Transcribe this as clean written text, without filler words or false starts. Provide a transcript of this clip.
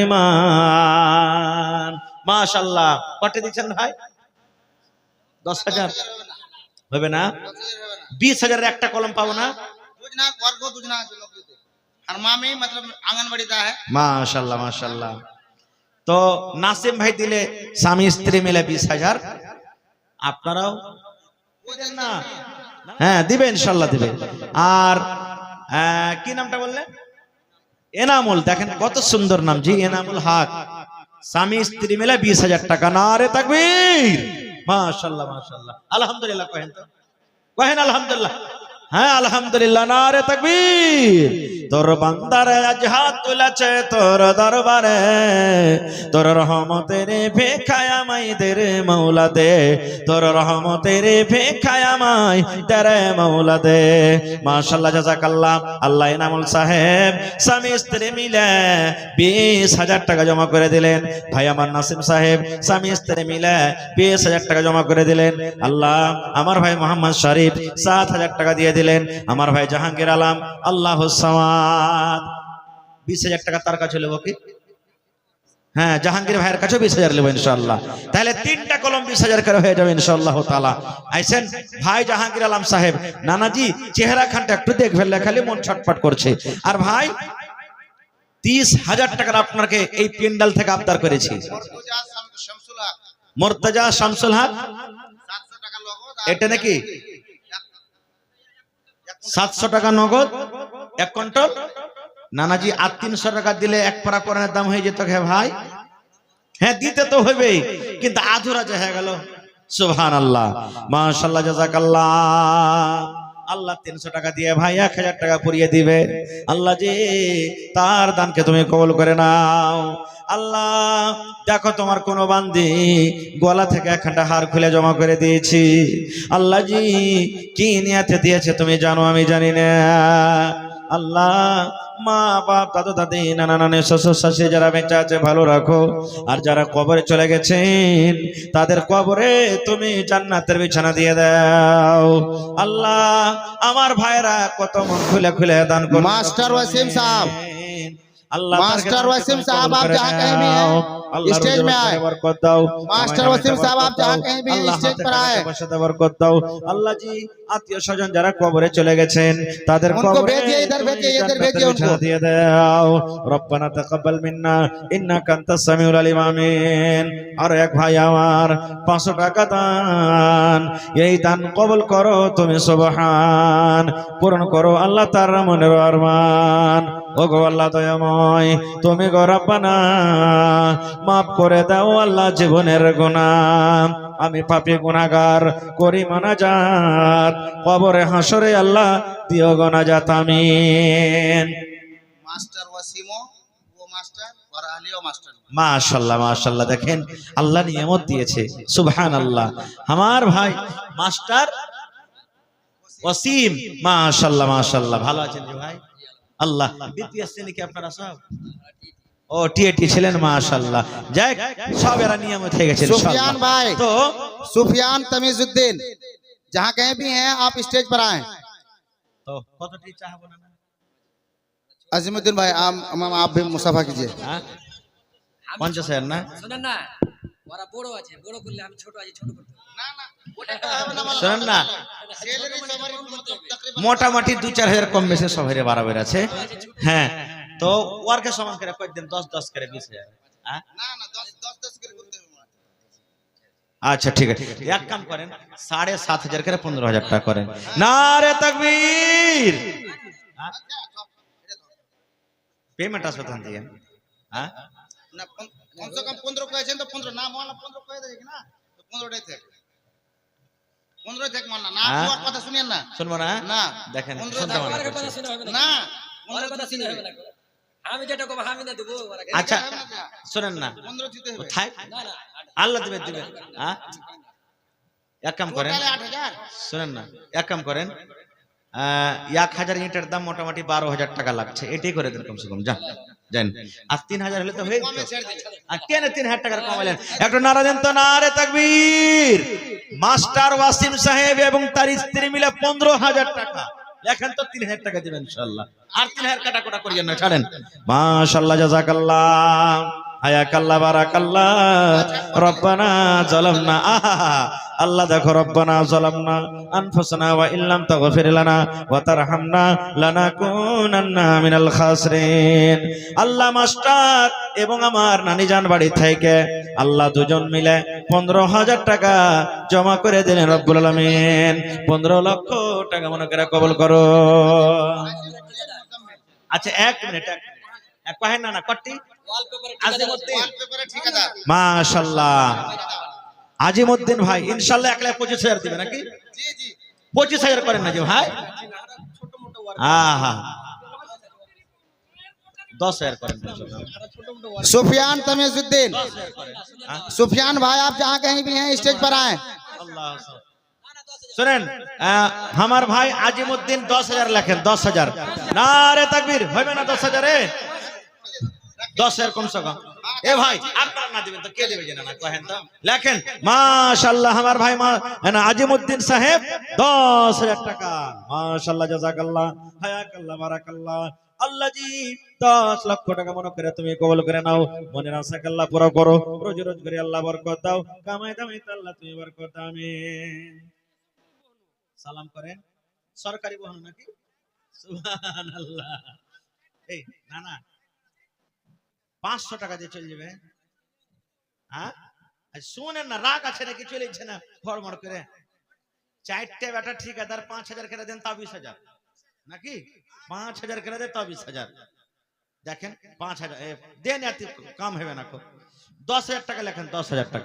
ইমান। মাশাআল্লাহ। কত দিচ্ছেন ভাই? 10,000 হবে না? 20,000 এর একটা কলম পাবো না? মাশাআল্লাহ মাশাআল্লাহ। তো নাসিম ভাই দিলে স্বামী স্ত্রী মিলে 20,000। আপনারাও না? হ্যাঁ দিবে, ইনশাআল্লাহ দিবে। আর কি নামটা বললেন? এনামুল। দেখেন কত সুন্দর নাম জি, এনামুল হক। স্বামী স্ত্রী মিলে 20,000 টাকা। নারে তাকবীর। মাশাআল্লাহ মাশাআল্লাহ। আলহামদুলিল্লাহ কহেন তো, কহেন আলহামদুলিল্লাহ। হ্যাঁ আলহামদুলিল্লাহ। নারে তাকবীর। তোর বান্দারে আজ হাত তুলেছে তোর দরবারে, তোর রহমতের ভিখায় আমায় দে রে মাওলা দে, তোর রহমতের ভিখায় আমায় দে রে মাওলা দে। মাশাআল্লাহ জাযাকাল্লাহ। আল্লাহ এনামুল সাহেব স্বামী স্ত্রী মিলে 20,000 টাকা জমা করে দিলেন। ভাই আমার নাসিম সাহেব স্বামী স্ত্রী মিলে 20,000 টাকা জমা করে দিলেন। আল্লাহ আমার ভাই মোহাম্মদ শরীফ 7,000 টাকা দিয়ে দিলেন। আমার ভাই জাহাঙ্গীর আলম আল্লাহুস সামাদ 20,000 টাকা তার কাছে নেব কি? হ্যাঁ জাহাঙ্গীর ভাইয়ের কাছে 20,000 নেব ইনশাআল্লাহ। তাহলে 3টা কলম 20,000 করে হয়ে যাবে ইনশাআল্লাহ তাআলা। আইছেন ভাই জাহাঙ্গীর আলম সাহেব। নানাজি চেহারা খানটা একটু দেখবেন, খালি মন ছটফট করছে। আর ভাই 30,000 টাকার আপনাকে এই পেন্ডাল থেকে আবদার করেছি। মুর্তজা শামসুল হক 700 টাকা নগদ। এটা নাকি 700 টাকা নগদ 1 কুইন্টাল। নানাজি আর 300 টাকা দিলে এক পারা কোরআনের দাম হয়ে যেত হে ভাই। হ্যাঁ দিতে তো হবেই, কিন্তু আধুরা যে হয়ে গেল। সুবহানাল্লাহ মাশাআল্লাহ জাযাকাল্লাহ। আল্লাহ 300 টাকা দিয়ে ভাই 1000 টাকা পুরিয়ে দিবে। আল্লাহ জি তার দানকে তুমি কবুল করে নাও। আল্লাহ দেখো তোমার কোন বান্দি গলা থেকে একটা হার খুলে জমা করে দিয়েছি। আল্লাহ জি কি নিয়তে দিয়েছে তুমি জানো, আমি জানি না। আল্লাহ মা বাপ দাদু দাদি নানা নানি শ্বশুর শাশুড়ি যারা বেঁচে আছে ভালো রাখো, আর যারা কবরে চলে গেছেন তাদের কবরে তুমি জান্নাতের বিছানা দিয়ে দাও। আল্লাহ আমার ভাইরা কত মন খুলে খুলে দান করে। मास्टर वसीम साहब, मास्टर वसीम साहब आप जहाँ कहीं भी हैं स्टेज में आए। मास्टर वसीम साहब आप जहाँ कहीं भी हैं स्टेज पर आए। আল্লাহ জি আত্মীয় স্বজন যারা কবরে চলে গেছেন তাদের उनको भेजिए, इधर भेजिए, इधर भेजिए उनको। দিয়ে দাও। রব্বানা তাকাব্বাল মিন্না ইন্নাকা আনতাস সামিউল আলিম। আমিন। আর এক ভাই আমার 500 টাকা দান, এই দান কবুল করো তুমি সুবহান। পূরণ করো আল্লাহ তার মনের আরমান। ও গো আল্লাহ দয়াময় তুমি গো রব্বানা মাফ করে দাও আল্লাহ জীবনের গুনাহ। আমি পাপী গুনাহগার করি মুনাজাত, কবরে হাসরে আল্লাহ দিও গুনাজাত। আমিন। मास्टर वसीमो वो मास्टर और अलियो मास्टर। মাশাআল্লাহ মাশাআল্লাহ। দেখেন আল্লাহ নিয়ামত দিয়েছে সুবহানাল্লাহ। আমার ভাই মাস্টার ওয়াসিম মাশাআল্লাহ মাশাআল্লাহ। ভালো আছেন জি ভাই? আল্লাহ বিপিএস নাকি আপনারা সব? ও টিএটি ছিলেন মাশাআল্লাহ। যাই সব এরা নিয়ামত হয়ে গেছে ইনশাআল্লাহ। सुफियान भाई, তো सुफियान तमीजुद्दीन जहाँ कहीं भी हैं आप स्टेज पर आए। তো কতটি চাহাবো না? अजीमुद्दीन भाई आप भी मुसाफा कीजिए। হ্যাঁ 50,000 না? শুনেন না, ওরা বড় আছে, বড় করলে আমি ছোট আছি, ছোট করতে শোনেন না, মোটামুটি 2-4 হাজার কম বেশি সবাই বাড়াবার আছে। হ্যাঁ তো ওয়ার্কে সমান করে কই দিন 10-10 করে 20,000। হ্যাঁ না না 10 করে করতে হবে। আচ্ছা ঠিক আছে, এক কাম করেন 7,500 করে 15,000 টাকা করেন। নারে তাকবীর। পেমেন্ট আসবে তখন দিয়ে। হ্যাঁ না কম সে কম 15 কয়েছেন তো 15 না মানা 15 কয়ে দেয় না তো 15টাই থাক। 15 থাক মানা না আর কথা শুনেন না। শুনবো না? না দেখেন হবে না, ওর কথা শুনে হবে না, না ওর কথা শুনে হবে না। আমি যেটা কব আমি না দেব ওরা। আচ্ছা শুনেন না, 15 দিতে হবে। থাই না না আল্লাহ দিবে দিবে। হ্যাঁ এক কাম করেন, তাহলে 8000 শুনেন না, এক কাম করেন 1000 ইটের দাম মোটামুটি 12,000 টাকা লাগছে, এটাই করে দেন কমসে কম। যান যান, আর 3,000 হলে তো হয়ে যেত। আর কেন 3,000 টাকার কমালেন? একটু নারা দেন তো, নারে তাকবীর। মাস্টার ওয়াসিম সাহেব এবং তার স্ত্রী মিলে 15,000 টাকা। লেখেন তো 3000 টাকা দিবেন ইনশাআল্লাহ। আর 3000 কাটাকুটা করিয়েন না, ছাড়েন। মাশাআল্লাহ, জাযাকাল্লাহ, হায়াকাল্লাহ, বারাকাল্লাহ। রব্বানা যালামনা, আল্লাহ দেখো, রব্বানা যালামনা আনফুসানা ওয়া ইল্লাম তাগফির লানা ওয়া তারহামনা লানাকুনান্না মিনাল খাসিরিন। আল্লাহ মাস্টার এবং আমার নানিজান বাড়ি থেকে আল্লাহ দুজন মিলে 15,000 টাকা জমা করে দিলেন রব্বুল আলামিন। 15 লক্ষ টাকা মনে করে কবুল করো। আচ্ছা, এক মিনিট, এক কহেন না কটি আজিমউদ্দিন, মাশাআল্লাহ, আজিমউদ্দিন ভাই ইনশাআল্লাহ 1,25,000 দিবে নাকি? 25,000 করেন না যে ভাই? হ্যাঁ, 10,000 করেন। सुफियान तमीजुद्दीन, सुफियान भाई आप जहाँ कहीं भी हैं स्टेज पर आए। শুনেন, আমার ভাই আজিমউদ্দিন 10,000 লেখেন, 10,000। নারে তাকবীর, হবে না 10,000 এ? 10,000 কমসে কম। এ ভাই আপনারা না দিবেন তো কে দেবে জানা না, কহেন তো, লেখেন। মাশাআল্লাহ, আমার ভাই আজিমউদ্দিন সাহেব 10,000 টাকা। মাশাআল্লাহ, জাযাকাল্লাহ, হায়াকাল্লাহ, বারাকাল্লাহ। আল্লাহ জি 10 লক্ষ টাকা মনে করে তুমি কবুল করে নাও। মনের আশা আল্লাহ পুরো করো, রোজ রোজ করে আল্লাহ বরকত দাও, কামাই দামাই আল্লাহ তুমি বরকত দাও, আমিন। সালাম করেন। সরকারি বহন নাকি? সুবহানাল্লাহ। এই না না, 500 টাকা দিয়ে চলে যাবে। হ্যাঁ, শুনেন না, রাগ আছে নাকি? চলেছে না ফরমড় করে? 4টে বেটা ঠিকাদার 5,000 করে দেন, তাও 20,000 নাকি? 5,000 করে দেন, তাও 20,000। দেখেন 5,000 দেন, এত কম হবে না। 10,000 টাকা লেখেন, 10,000 টাকা।